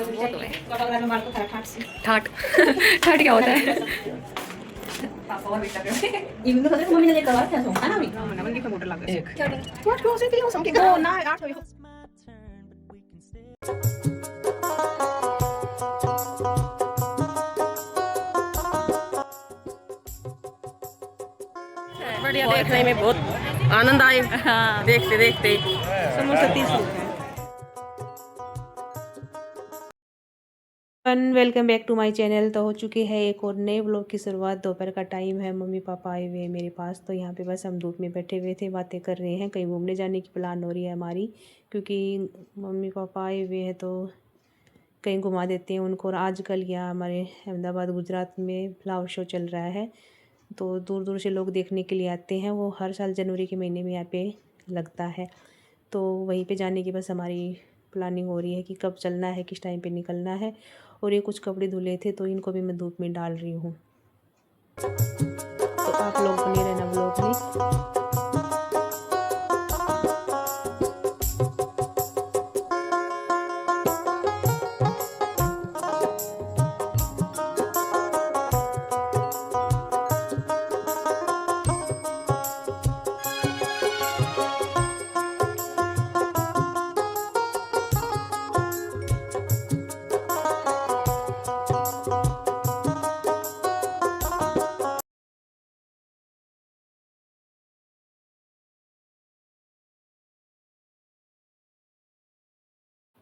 वो तो है। ठाट ठाट क्या होता है? बढ़िया, देखने में बहुत आनंद आए। हाँ, देखते देखते समोसा 30 रुपए। Welcome back to my channel. तो हो चुकी है एक और नए व्लॉग की शुरुआत। दोपहर का टाइम है, मम्मी पापा आए हुए हैं मेरे पास। तो यहाँ पे बस हम धूप में बैठे हुए थे, बातें कर रहे हैं। कहीं घूमने जाने की प्लान हो रही है हमारी, क्योंकि मम्मी पापा आए हुए हैं तो कहीं घुमा देते हैं उनको। और आजकल यहाँ हमारे अहमदाबाद गुजरात में फ्लावर शो चल रहा है, तो दूर दूर से लोग देखने के लिए आते हैं। वो हर साल जनवरी के महीने में यहाँ पे लगता है, तो वहीं पे जाने की बस हमारी प्लानिंग हो रही है कि कब चलना है, किस टाइम पे निकलना है। और ये कुछ कपड़े धुले थे तो इनको भी मैं धूप में डाल रही हूँ। तो आप लोग बने रहना ब्लॉग में।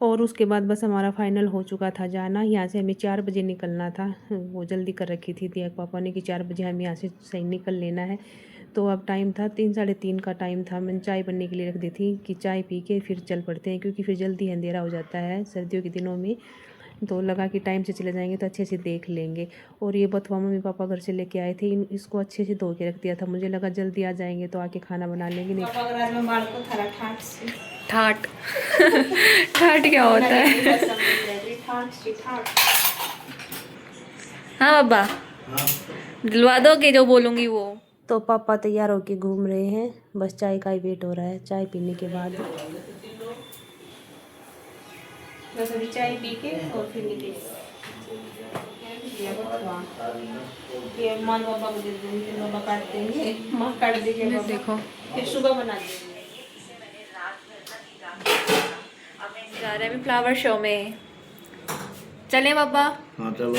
और उसके बाद बस हमारा फाइनल हो चुका था जाना। यहाँ से हमें 4 बजे निकलना था। वो जल्दी कर रखी थी दिया पापा ने कि 4 बजे हमें यहाँ से सही निकल लेना है। तो अब टाइम था 3 साढ़े 3 का टाइम था। मैंने चाय बनने के लिए रख दी थी कि चाय पी के फिर चल पड़ते हैं, क्योंकि फिर जल्दी अंधेरा हो जाता है सर्दियों के दिनों में। तो लगा कि टाइम से चले जाएंगे तो अच्छे से देख लेंगे। और ये बथुआ मम्मी पापा घर से लेके आए थे, इसको अच्छे से धो के रख दिया था। मुझे लगा जल्दी आ जाएंगे तो आके खाना बना लेंगे। नहीं, ठाट ठाट क्या होता है? हाँ बाबा, दिलवा दोगे जो बोलूँगी वो। तो पापा तैयार होके घूम रहे हैं, बस चाय का ही वेट हो रहा है। चाय पीने के बाद बस अभी चाय पी के और फिर निकले। ये माँ बाबा को दे देंगे, बाबा काट देंगे, माँ काट देंगे, देखो फिर सुबह बना देंगे। जा रहे हैं फ्लावर शो में, चले बाबा? हाँ चलो।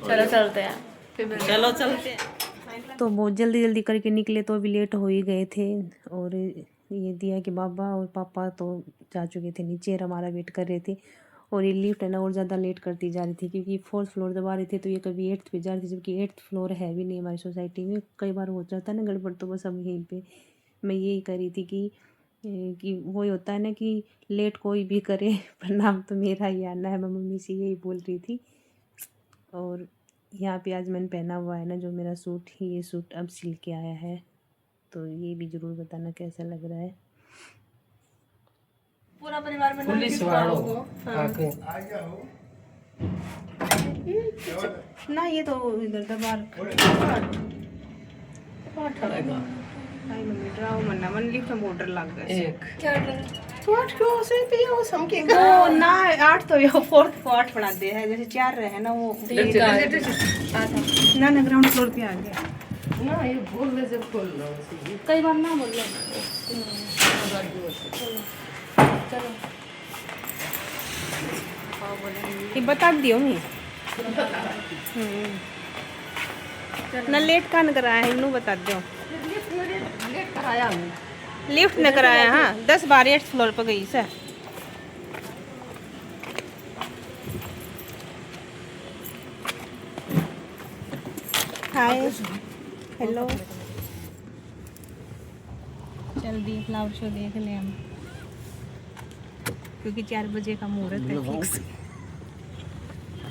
चलो चलते हैं, फिर चलो चलते हैं। तो बहुत जल्दी जल्दी करके निकले तो अभी लेट हो ही गए थे। और ये दिया कि बाबा और पापा तो जा चुके थे नीचे और हमारा वेट कर रहे थे। और ये लिफ्ट है ना और ज़्यादा लेट करती जा रही थी, क्योंकि 4th फ्लोर दबा रही थी तो ये कभी 8th पे जा रही थी, जबकि 8th फ्लोर है भी नहीं हमारी सोसाइटी में। कई बार हो जाता है ना गड़बड़, तो बस हम यहीं पे मैं यही करी थी कि वही होता है ना कि लेट कोई भी करे पर नाम तो मेरा ही आना है। मैं मम्मी से यही बोल रही थी। और यहाँ पे आज मैंने पहना हुआ है ना जो मेरा सूट, ये सूट अब सिल के आया है, तो ये भी ज़रूर बताना कैसा लग रहा है। पूरा परिवार में पुलिस वालों आके ना ये तो इधर दबार मन्ना मन लिफ्ट में ऑर्डर लग गए एक क्यों से भी हो समके वो ना 8 तो ये 4th को 8 बना दे है, जैसे 4 रहे ना वो ना ग्राउंड फ्लोर पे आ गया ना, ये बोल रहे जब खोल लो कई बार ना बोल रहे। चलो ये बता दियो नहीं ना लेट का न कराया है, इनू बता दो। लेट कराया हमें। लिफ्ट न कराया, हाँ 10 बार 8th फ्लोर पर गई सर। हाय हेलो, जल्दी फ्लावर शो देख ले हम, क्योंकि 4 बजे का मुहूर्त है फिक्स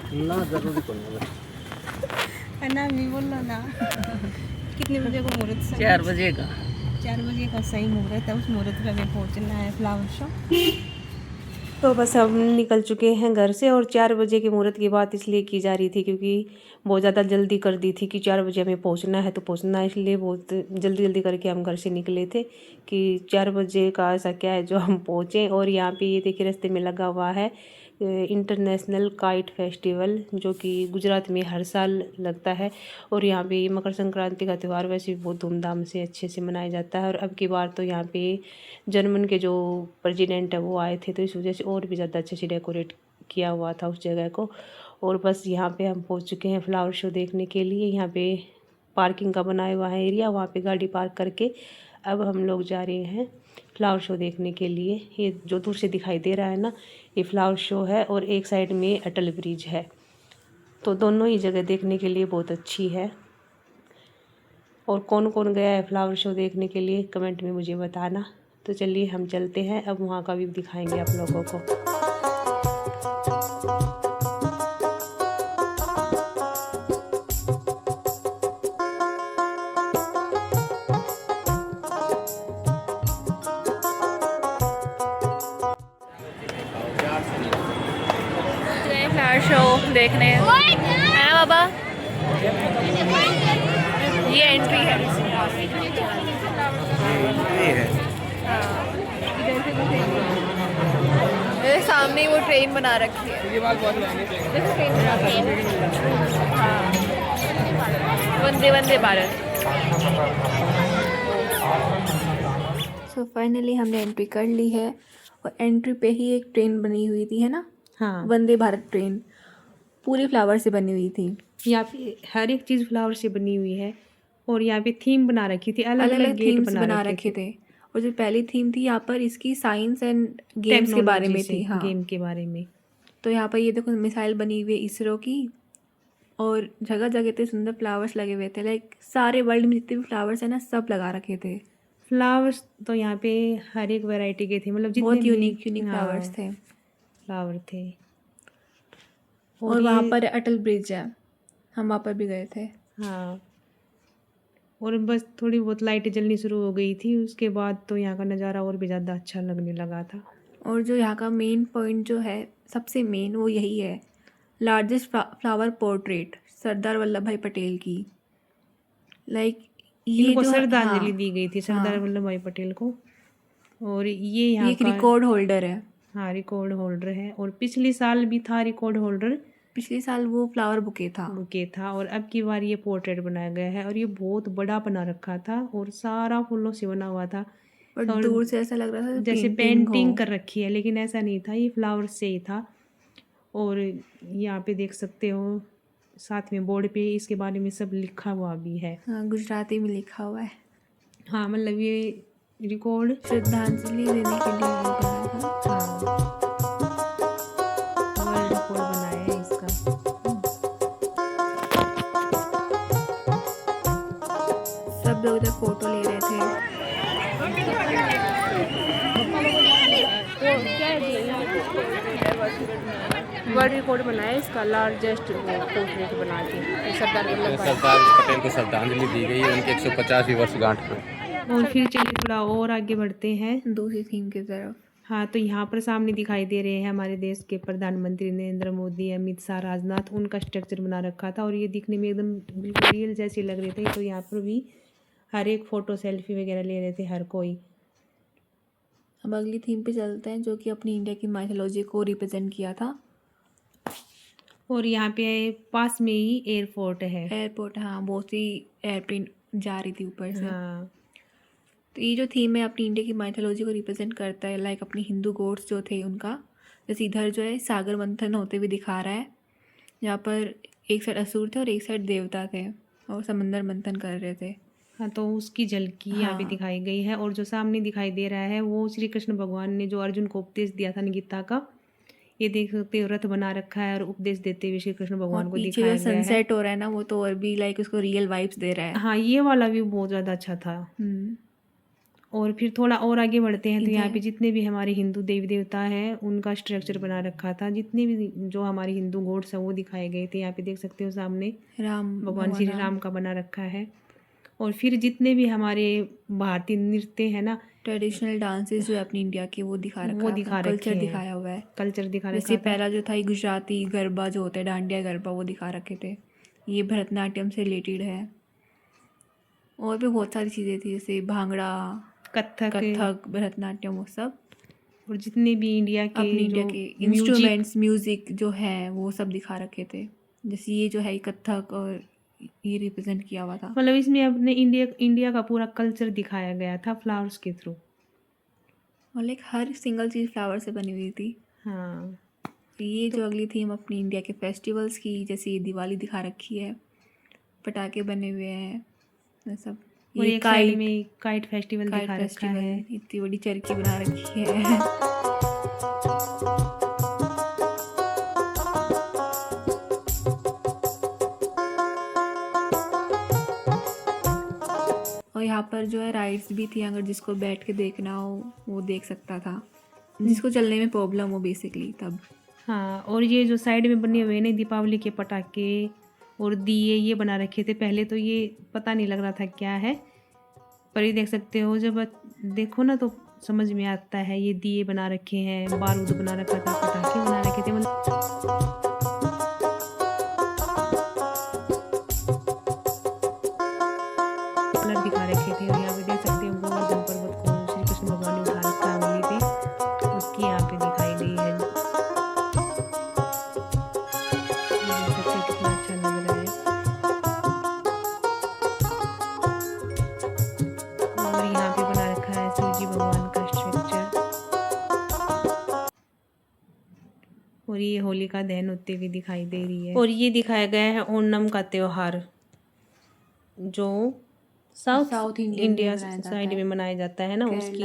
ना, जरूरी तो नहीं है ना। मैं बोल लो ना कितने बजे को मुहूर्त? 4 बजे का। 4 बजे का सही मुहूर्त है, उस मुहूर्त पे हमें पहुंचना है फ्लावर शो। तो बस हम निकल चुके हैं घर से। और 4 बजे के मुहूर्त की बात इसलिए की जा रही थी क्योंकि बहुत ज़्यादा जल्दी कर दी थी कि 4 बजे हमें पहुंचना है तो पहुंचना है, इसलिए बहुत जल्दी जल्दी करके हम घर से निकले थे कि 4 बजे का ऐसा क्या है जो हम पहुँचें। और यहाँ पे ये देखिए रास्ते में लगा हुआ है इंटरनेशनल काइट फेस्टिवल, जो कि गुजरात में हर साल लगता है। और यहाँ पे मकर संक्रांति का त्यौहार वैसे भी बहुत धूमधाम से अच्छे से मनाया जाता है। और अब की बार तो यहाँ पे जर्मन के जो प्रेसिडेंट है वो आए थे, तो इस वजह से और भी ज़्यादा अच्छे से डेकोरेट किया हुआ था उस जगह को। और बस यहाँ पे हम पहुँच चुके हैं फ्लावर शो देखने के लिए। यहाँ पे पार्किंग का बनाया हुआ है एरिया, वहाँ पे गाड़ी पार्क करके अब हम लोग जा रहे हैं फ्लावर शो देखने के लिए। ये जो दूर से दिखाई दे रहा है ना, ये फ्लावर शो है। और एक साइड में अटल ब्रिज है, तो दोनों ही जगह देखने के लिए बहुत अच्छी है। और कौन कौन गया है फ्लावर शो देखने के लिए कमेंट में मुझे बताना। तो चलिए हम चलते हैं, अब वहाँ का व्यू दिखाएंगे आप लोगों को। फ्लावर शो देखने है ना बाबा। ये एंट्री है। मेरे सामने ही वो ट्रेन बना रखी है। देखो ट्रेन बना रखी है। हाँ, वंदे वंदे भारत। सो फाइनली हमने एंट्री कर ली है। और एंट्री पे ही एक ट्रेन बनी हुई थी, है ना, हाँ, वंदे भारत ट्रेन पूरी फ्लावर से बनी हुई थी। यहाँ पे हर एक चीज़ फ्लावर से बनी हुई है। और यहाँ पे थीम बना रखी थी, अलग अलग अलग अलग गेट थीम्स बना रखे थे। और जो पहली थीम थी यहाँ पर इसकी साइंस एंड गेम्स के बारे में थी। हाँ, गेम के बारे में। तो यहाँ पर ये देखो मिसाइल बनी हुई है इसरो की। और जगह जगह इतने सुंदर फ्लावर्स लगे हुए थे, लाइक सारे वर्ल्ड में जितने भी फ्लावर्स हैं ना, सब लगा रखे थे। फ्लावर्स तो यहाँ पे हर एक वैरायटी के थे, मतलब जितने बहुत भी यूनिक यूनिक हाँ, फ्लावर्स थे। फ्लावर थे। और वहाँ पर अटल ब्रिज है, हम वहाँ पर भी गए थे। हाँ, और बस थोड़ी बहुत लाइटें जलनी शुरू हो गई थी, उसके बाद तो यहाँ का नज़ारा और भी ज़्यादा अच्छा लगने लगा था। और जो यहाँ का मेन पॉइंट जो है, सबसे मेन, वो यही है, largest flower portrait Sardar Vallabh भाई पटेल की। लाइक ये इनको जो श्रद्धांजलि दी गई थी सरदार हाँ, वल्लभ भाई पटेल को। और ये यहाँ एक का रिकॉर्ड होल्डर है। हाँ, रिकॉर्ड होल्डर है। और पिछले साल भी था रिकॉर्ड होल्डर, पिछले साल वो फ्लावर बुके था। और अब की बार ये पोर्ट्रेट बनाया गया है। और ये बहुत बड़ा बना रखा था और सारा फूलों से बना हुआ था। और और दूर से ऐसा लग रहा था जैसे पेंटिंग पेंटिंग कर रखी है, लेकिन ऐसा नहीं था, ये फ्लावर से ही था। और यहाँ पे देख सकते हो साथ में बोर्ड पे इसके बारे में सब लिखा हुआ भी है। हाँ, गुजराती में लिखा हुआ है। हाँ, मतलब ये रिकॉर्ड श्रद्धांजलि देने के लिए ये बनाया था। हाँ, वर्ल्ड रिकॉर्ड बनाया है इसका। सब लोग इधर फोटो ले रहे थे। वर्ल्ड रिकॉर्ड बनाया है इसका, लार्जेस्ट पोर्ट्रेट बना के सरदार वल्लभ भाई। सरदार पटेल को श्रद्धांजलि दी गई है उनके 150वीं वर्षगांठ पर। और फिर चलिए थोड़ा और आगे बढ़ते हैं। दूसरी थीम की तरफ। हाँ, तो यहाँ पर सामने दिखाई दे रहे हैं हमारे देश के प्रधानमंत्री नरेंद्र मोदी, अमित शाह, राजनाथ, उनका स्ट्रक्चर बना रखा था। और ये दिखने में एकदम बिल्कुल रियल जैसे लग रहे थे। तो यहाँ पर भी हर एक फ़ोटो सेल्फी वगैरह ले रहे थे हर कोई। अब अगली थीम पे चलते हैं, जो कि अपनी इंडिया की माइथोलॉजी को रिप्रेजेंट किया था। और यहाँ पे पास में ही एयरपोर्ट है। एयरपोर्ट, हाँ, बहुत सी एयरप्लेन जा रही थी ऊपर से। हाँ, तो ये जो थीम है अपनी इंडिया की माइथोलॉजी को रिप्रेजेंट करता है, लाइक अपनी हिंदू गॉड्स जो थे उनका। जैसे इधर जो है सागर मंथन होते हुए दिखा रहा है, यहाँ पर एक साइड असुर थे और एक साइड देवता थे और समंदर मंथन कर रहे थे। हाँ, तो उसकी झलकी यहाँ पे हाँ। दिखाई गई है। और जो सामने दिखाई दे रहा है वो श्री कृष्ण भगवान ने जो अर्जुन को उपदेश दिया था गीता का, ये देख सकते हो रथ बना रखा है और उपदेश देते हुए श्री कृष्ण भगवान और को पीछे दिखाया जो गया है। सनसेट हो रहा है ना, वो तो और भी लाइक उसको रियल वाइब्स दे रहा है। हाँ, ये वाला व्यू बहुत ज़्यादा अच्छा था। और फिर थोड़ा और आगे बढ़ते हैं तो यहाँ पे जितने भी हमारे हिंदू देवी देवता हैं उनका स्ट्रक्चर बना रखा था। जितने भी जो हमारे हिंदू गॉड्स हैं वो दिखाए गए थे। यहाँ पे देख सकते हो सामने राम भगवान श्री राम का बना रखा है। और फिर जितने भी हमारे भारतीय नृत्य है ना, ट्रेडिशनल डांसेस जो है अपनी इंडिया के, वो दिखा रखा वो है, दिखा अपना रखे कल्चर हैं। दिखाया हुआ है। कल्चर दिखा जैसे रखा था। पहला जो था ये गुजराती गरबा जो होता है, डांडिया गरबा, वो दिखा रखे थे। ये भरतनाट्यम से रिलेटेड है। और भी बहुत सारी चीज़ें थी, जैसे भांगड़ा, कथक, कथक, भरतनाट्यम, वो सब। और जितने भी इंडिया के अपनी इंडिया जो के म्यूजिक, इंस्ट्रूमेंट्स म्यूजिक जो है वो सब दिखा रखे थे। जैसे ये जो है कथक और ये रिप्रेजेंट किया हुआ था। मतलब इसमें अपने इंडिया का पूरा कल्चर दिखाया गया था फ्लावर्स के थ्रू। और लाइक हर सिंगल चीज़ फ्लावर से बनी हुई थी। हाँ, ये जो अगली थीम अपनी इंडिया के फेस्टिवल्स की, जैसे ये दिवाली दिखा रखी है, पटाखे बने हुए हैं ये सब। और ये एक साइड में काइट फेस्टिवल काइट दिखा रखा फेस्टिवल, है। इतनी बड़ी चरखी बना रखी है। और यहाँ पर जो है राइड्स भी थी, अगर जिसको बैठ के देखना हो वो देख सकता था, जिसको चलने में प्रॉब्लम हो बेसिकली तब। हाँ, और ये जो साइड में बने हुए हैं दीपावली के पटाखे और दिए, ये बना रखे थे। पहले तो ये पता नहीं लग रहा था क्या है, पर ये देख सकते हो, जब देखो ना तो समझ में आता है। ये दिए बना रखे हैं, बारूद बना रखा था, पटाखे बना रखे थे, मतलब कलर दिखा रखे थे। और यहाँ पे देख सकते हो गोवर्धन पर्वत को श्री कृष्ण भगवान ने उठा रखा है उंगली पे, उसकी यहाँ पे दिखाई गई है। ये देख सकते हो कितना अच्छा लग रहा है। और यहाँ पे बना रखा है शिव जी भगवान का स्ट्रक्चर। और ये होलिका दहन होते हुए दिखाई दे रही है। और ये दिखाया गया है ओणम का त्योहार, जो साउथ इंडिया साइड में मनाया जाता है ना, उसकी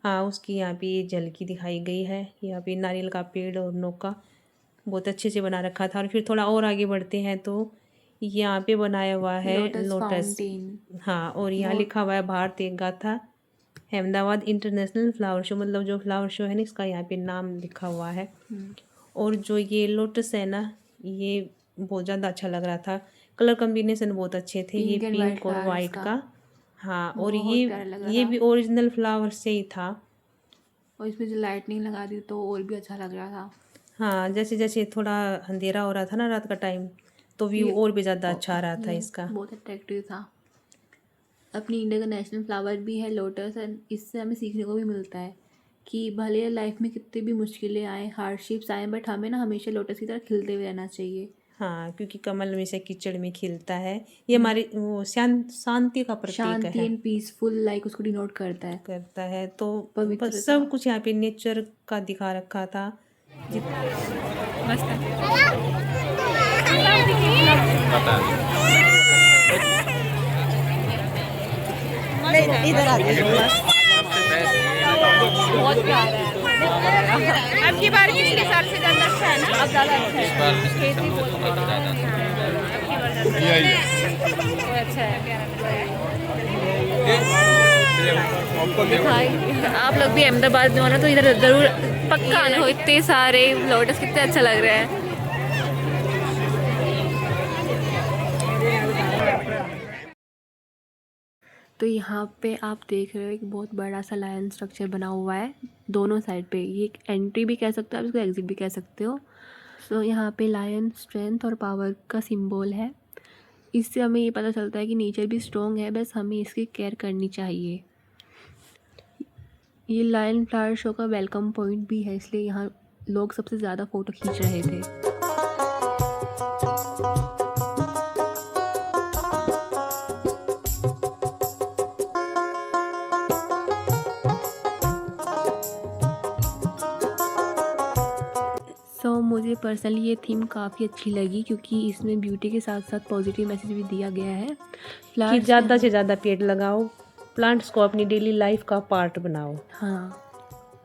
हाँ उसकी यहाँ पे ये झलकी दिखाई गई है। यहाँ पे नारियल का पेड़ और नौका बहुत अच्छे से बना रखा था। और फिर थोड़ा और आगे बढ़ते हैं तो यहाँ पे बनाया हुआ है लोटस। हाँ, और यहाँ लिखा हुआ है भारत एक गाथा अहमदाबाद इंटरनेशनल फ्लावर शो, मतलब जो फ्लावर शो है ना इसका यहाँ पे नाम लिखा हुआ है। और जो ये लोटस है ना, ये बहुत ज़्यादा अच्छा लग रहा था। कलर कॉम्बिनेशन बहुत अच्छे थे, ये पिंक और वाइट का। हाँ, और ये भी ओरिजिनल फ्लावर से ही था। और इसमें जो लाइटनिंग लगा दी तो और भी अच्छा लग रहा था। हाँ, जैसे जैसे थोड़ा अंधेरा हो रहा था ना रात का टाइम, तो व्यू और भी ज़्यादा अच्छा आ रहा था इसका। बहुत अट्रैक्टिव था। अपनी इंडिया का नेशनल फ्लावर भी है लोटस, एंड इससे हमें सीखने को भी मिलता है कि भले लाइफ में कितनी भी मुश्किलें आए, हार्डशिप्स आए, बट हमें ना हमेशा लोटस की तरह खिलते हुए रहना चाहिए। हाँ, क्योंकि कमल में से कीचड़ में खिलता है। ये हमारी वो शांति का प्रतीक शांति है, एंड पीसफुल लाइक उसको डिनोट करता है। तो बस सब कुछ यहाँ पे नेचर का दिखा रखा था। मस्त है। इधर आ जाइए। बहुत प्यारा है। अब की बार पिछले साल से ज़्यादा अच्छा है ना, अब ज़्यादा अच्छा है। खेती बहुत अच्छा है। आप लोग भी अहमदाबाद में हो ना तो इधर ज़रूर पक्का आना हो। इतने सारे लोटस, कितने अच्छा लग रहा है। तो यहाँ पे आप देख रहे हो एक बहुत बड़ा सा लायन स्ट्रक्चर बना हुआ है दोनों साइड पे। ये एक एंट्री भी कह सकते हो आप, इसको एग्जिट भी कह सकते हो। सो यहाँ पे लायन स्ट्रेंथ और पावर का सिंबल है। इससे हमें ये पता चलता है कि नेचर भी स्ट्रॉन्ग है, बस हमें इसकी केयर करनी चाहिए। ये लायन फ्लावर शो का वेलकम पॉइंट भी है, इसलिए यहाँ लोग सबसे ज़्यादा फ़ोटो खींच रहे थे। मुझे पर्सनली ये थीम काफ़ी अच्छी लगी, क्योंकि इसमें ब्यूटी के साथ साथ पॉजिटिव मैसेज भी दिया गया है। कि ज़्यादा से ज़्यादा पेड़ लगाओ, प्लांट्स को अपनी डेली लाइफ का पार्ट बनाओ। हाँ,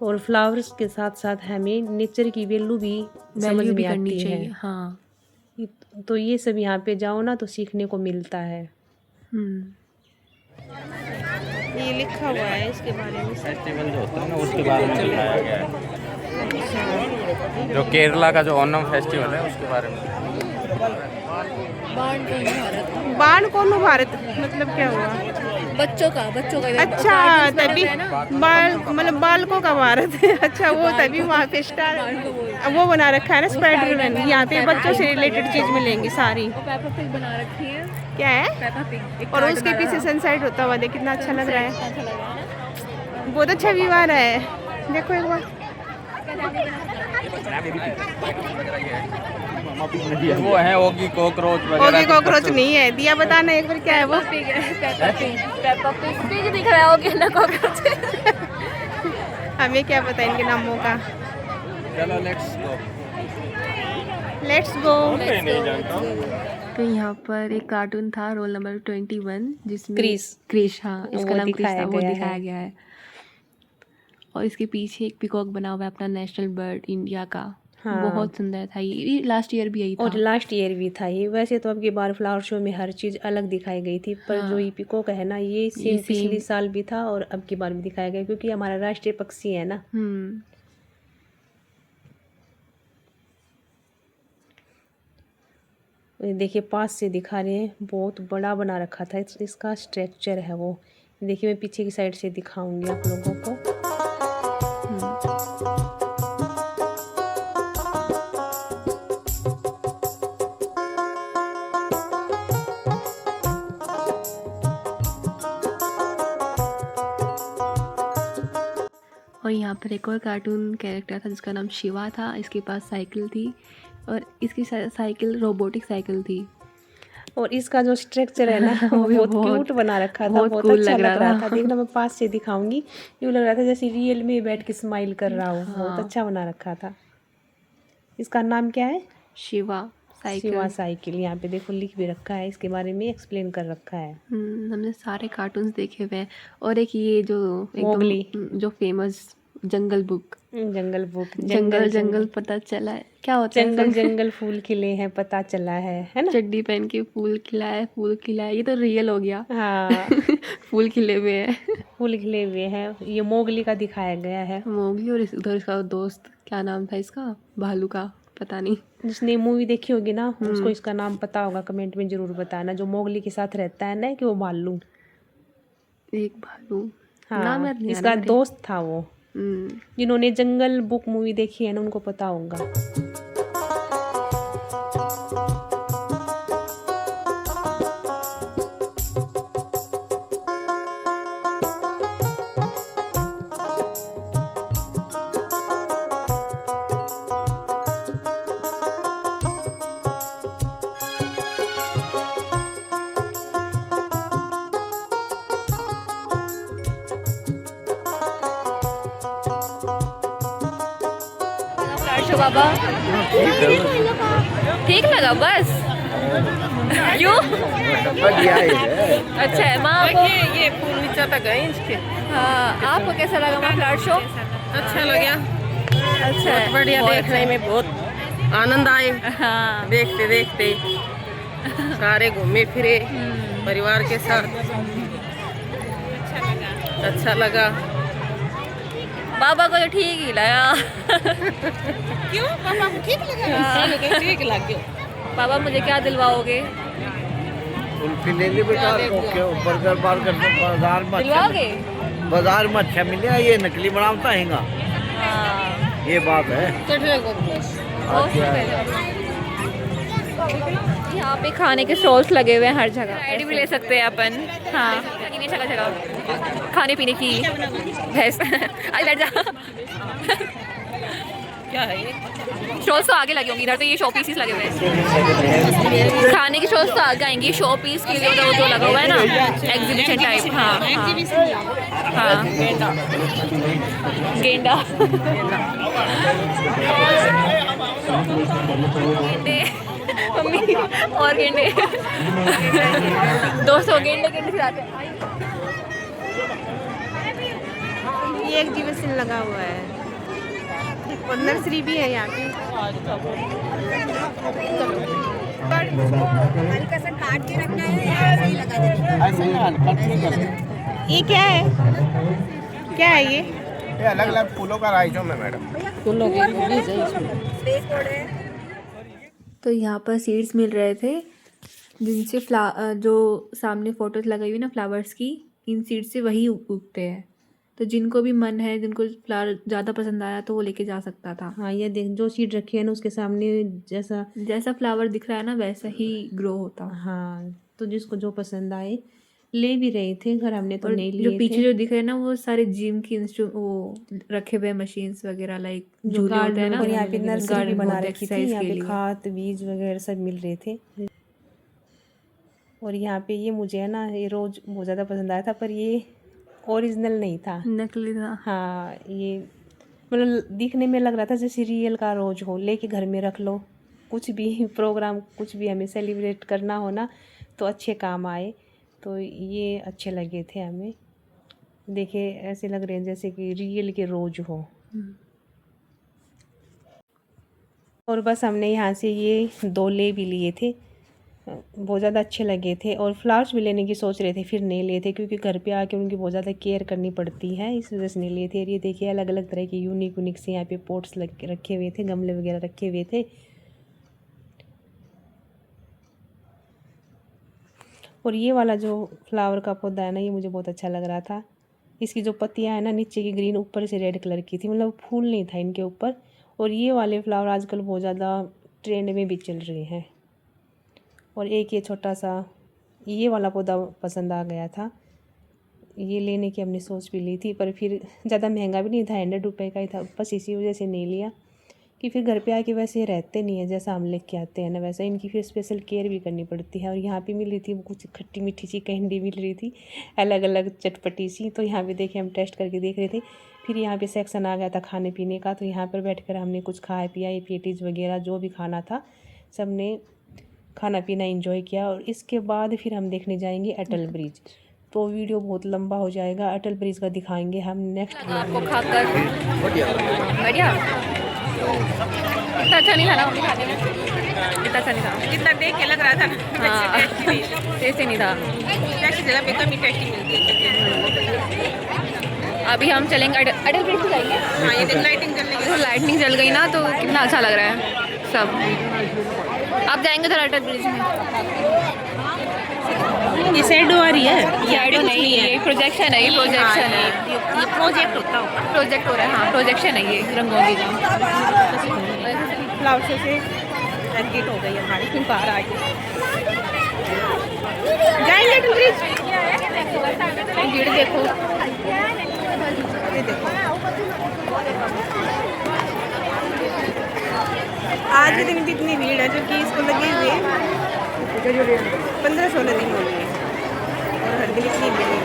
और फ्लावर्स के साथ साथ हमें नेचर की वैल्यू भी समझ में आती है। हाँ, तो ये सब यहाँ पे जाओ ना तो सीखने को मिलता है। ये लिखा हुआ है इसके बारे में। फेस्टिवल जो होता है ना उसके बारे में दिखाया गया है। जो केरला का जो ओणम फेस्टिवल है उसके बारे में। बाण कोनो भारत मतलब क्या हुआ? बच्चों का अच्छा, तभी बाल मतलब बालकों का भारत है। अच्छा, वो तभी वहाँ पे स्टार वो बना रखा है ना स्पाइडरमैन। यहाँ पे बच्चों से रिलेटेड चीज मिलेंगी सारी। पेपा पिग बना रखी है। क्या है? Peppa pig. और उसके पीछे सनसेट होता हुआ देख कितना अच्छा लग रहा है। बहुत अच्छा व्यू आ रहा है, देखो एक बार। वो है ओगी कॉकरोच ओगी वगैरह। कॉकरोच नहीं है, दिया बताना एक बार क्या है वो। पिग दिख रहा है, ओके ना कॉकरोच। हमें क्या पता इनके नामों का। चलो लेट्स गो। Let's go. नहीं जानता। तो यहाँ पर एक कार्टून था रोल नंबर 21 जिसमें क्रिस। क्रिश, हाँ इसका वो नाम क्रिश दिखाया था, वो गया दिखाया है। गया है। और इसके पीछे एक पिकॉक बना हुआ है अपना नेशनल बर्ड इंडिया का। हाँ। बहुत सुंदर था ये लास्ट ईयर भी यही था। और लास्ट ईयर भी था ये। वैसे तो अब की बार फ्लावर शो में हर चीज़ अलग दिखाई गई थी, पर हाँ। जो ये पिकॉक है ना, ये सेम same। पिछले साल भी था और अब की बार भी दिखाया गया, क्योंकि हमारा राष्ट्रीय पक्षी है ना। ये देखिए पास से दिखा रहे हैं, बहुत बड़ा बना रखा था। इसका स्ट्रक्चर है वो। देखिए मैं पीछे की साइड से दिखाऊंगी आप लोगों को। और यहाँ पर एक और कार्टून कैरेक्टर था जिसका नाम शिवा था। इसके पास साइकिल थी और इसकी साइकिल रोबोटिक साइकिल थी। और इसका जो स्ट्रक्चर है ना वो भी बहुत बहुत- क्यूट बना रखा था, बहुत बहुत cool अच्छा लग लग रहा रहा था। था। देखना मैं पास से दिखाऊंगी, यूँ लग रहा था जैसे रियल में बैठ के स्माइल कर रहा हो। बहुत हाँ। अच्छा बना रखा था। इसका नाम क्या है? शिवा साइकिल। शिवा साइकिल। यहाँ पे देखो लिख भी रखा है, इसके बारे में एक्सप्लेन कर रखा है। हमने सारे कार्टून्स देखे हुए हैं। और एक ये जो मोगली। जो फेमस जंगल बुक, जंगल बुक। जंगल जंगल पता चला है क्या होता है जंगल इसमें? जंगल फूल खिले हैं पता चला है ना। चड्डी पहन के फूल खिलाए, फूल खिलाए, ये तो रियल हो गया। हाँ फूल खिले हुए हैं। फूल खिले हुए हैं। ये मोगली का दिखाया गया है, मोगली और उधर इसका दोस्त, क्या नाम था इसका, भालू का, पता नहीं। जिसने मूवी देखी होगी ना उसको इसका नाम पता होगा, कमेंट में जरूर बताना। जो मोगली के साथ रहता है ना, कि वो भालू। एक भालू, नाम हाँ याद नहीं आ इसका रहा मेरे। दोस्त था वो। हम्म, जिन्होंने जंगल बुक मूवी देखी है ना उनको पता होगा। बाबा ठीक लगा बस क्यों? अच्छा है माँ आपको? ये फूल नीचे तक गए इसके। हाँ आपको कैसा लगा माँ फ्लावर शो? अच्छा लगा, अच्छा है, बढ़िया, बहुत देखने में बहुत आनंद आए। हाँ देखते देखते सारे घूमे फिरे परिवार के साथ, अच्छा लगा। बाबा को तो ठीक ही लगा। क्यों पापा को ठीक लगा? ठीक लग गया। बाबा मुझे क्या दिलवाओगे? कुल्फी ले ली बेटा, ओके बर्गर बार्गर तो बाजार में अच्छा दिलवाओगे? बाजार में अच्छा मिलेगा, ये नकली बनावता हैगा, हाँ ये बात है। यहाँ पे खाने के स्टॉल्स लगे हुए हैं हर जगह, आईडी भी ले सकते हैं अपन। हाँ नहीं जगह जगह खाने पीने की भैंस। आई बैठ जा। क्या है ये? स्टॉल्स तो आगे लगे होंगे, इधर तो ये शो पीसेस लगे हुए हैं। खाने के स्टॉल्स तो आगे आएंगे, शो पीस के लिए वो जो लगा हुआ है ना, एग्जीबिशन टाइप। हाँ हाँ गेंडा गेंडे मम्मी और गेंडे 200 गेंडे गेंडे खिलाते हैं। ये एग्जीबिशन लगा हुआ है और नर्सरी भी है यहाँ पे। ये क्या है? क्या है ये? अलग अलग फूलों का राइजोम है मैडम। तो यहाँ पर सीड्स मिल रहे थे जिनसे जो सामने फोटोज लगाई हुई ना फ्लावर्स की, इन सीड्स से वही उगते हैं। तो जिनको भी मन है, जिनको फ्लावर ज़्यादा पसंद आया तो वो लेके जा सकता था। हाँ ये देख, जो सीड रखी है ना उसके सामने जैसा जैसा फ्लावर दिख रहा है ना वैसा ही ग्रो होता। हाँ तो जिसको जो पसंद आए ले भी रहे थे घर, हमने तो और नहीं जो लिए पीछे थे। जो दिख रहे हैं ना वो सारे जिम की वो रखे हुए मशीन्स वगैरह, लाइक जो झूले होते हैं ना, और यहाँ पे नर्सरी भी गार्डन बना होते रखी थी, एक्सरसाइज यहाँ के पे लिए। खाद बीज वगैरह सब मिल रहे थे। और यहाँ पे ये मुझे है ना ये रोज बहुत ज़्यादा पसंद आया था, पर ये ओरिजिनल नहीं था। नकली था। हाँ, ये मतलब दिखने में लग रहा था जैसे रियल का रोज हो, लेके घर में रख लो, कुछ भी प्रोग्राम कुछ भी हमें सेलिब्रेट करना हो ना तो अच्छे काम आए। तो ये अच्छे लगे थे हमें, देखे ऐसे लग रहे हैं जैसे कि रियल के रोज हो। और बस हमने यहाँ से ये 2 ले भी लिए थे, बहुत ज़्यादा अच्छे लगे थे। और फ्लावर्स भी लेने की सोच रहे थे, फिर नहीं लिए थे क्योंकि घर पे आके उनकी बहुत ज़्यादा केयर करनी पड़ती है, इस वजह से नहीं लिए थे। और ये देखिए अलग अलग तरह के यूनिक यूनिक से यहाँ पे पोट्स रखे हुए थे, गमले वगैरह रखे हुए थे। और ये वाला जो फ्लावर का पौधा है ना ये मुझे बहुत अच्छा लग रहा था। इसकी जो पत्तियाँ हैं ना नीचे की ग्रीन, ऊपर से रेड कलर की थी, मतलब फूल नहीं था इनके ऊपर। और ये वाले फ्लावर आजकल बहुत ज़्यादा ट्रेंड में भी चल रहे हैं। और एक ये छोटा सा ये वाला पौधा पसंद आ गया था, ये लेने की हमने सोच भी ली थी, पर फिर ज़्यादा महंगा भी नहीं था, 100 रुपये का ही था, बस इसी वजह से नहीं लिया कि फिर घर पे आके वैसे रहते नहीं है जैसा हम लेके आते हैं ना, वैसा इनकी फिर स्पेशल केयर भी करनी पड़ती है। और यहाँ पे मिल रही थी कुछ खट्टी मीठी सी कैंडी मिल रही थी, अलग अलग चटपटी सी। तो यहाँ पे देखे हम टेस्ट करके देख रहे थे। फिर यहाँ पे सेक्शन आ गया था खाने पीने का, तो यहाँ पर बैठकर हमने कुछ खाया पिया, ये पेटीज़ वगैरह जो भी खाना था सब ने खाना पीना एंजॉय किया। और इसके बाद फिर हम देखने जाएंगे अटल ब्रिज, तो वीडियो बहुत लंबा हो जाएगा। अटल ब्रिज का दिखाएंगे हम नेक्स्ट आपको खाकर बढ़िया, इतना अच्छा नहीं था ना मम्मी खाने में, इतना अच्छा नहीं था जितना देख के लग रहा था ना। हाँ टेस्टी नहीं था। टैक्सी जगह पे कमी टेस्टी मिलती है। अभी हम चलेंगे अटल ब्रिज से जाएंगे। हाँ ये देख लाइटिंग चलने तो लाइटनिंग जल गई ना तो कितना अच्छा लग रहा है सब। आप जाएंगे उधर अटल ब्रिज में? की ये शैडो आ रही है, शैडो नहीं, ये प्रोजेक्शन है, ये प्रोजेक्शन है, ये प्रोजेक्ट होता होगा, प्रोजेक्ट हो रहा है। हाँ प्रोजेक्शन है ये रंगोली का। फ्लावर शो से एग्जिट हो गई हमारी बाहर आ गई। जाएंगे अटल ब्रिज। भीड़ देखो, ये देखो आज के दिन भी इतनी भीड़ है, क्योंकि इसको लगे हुए 15-16 दिन हो गए और हर दिन इतनी भीड़ है।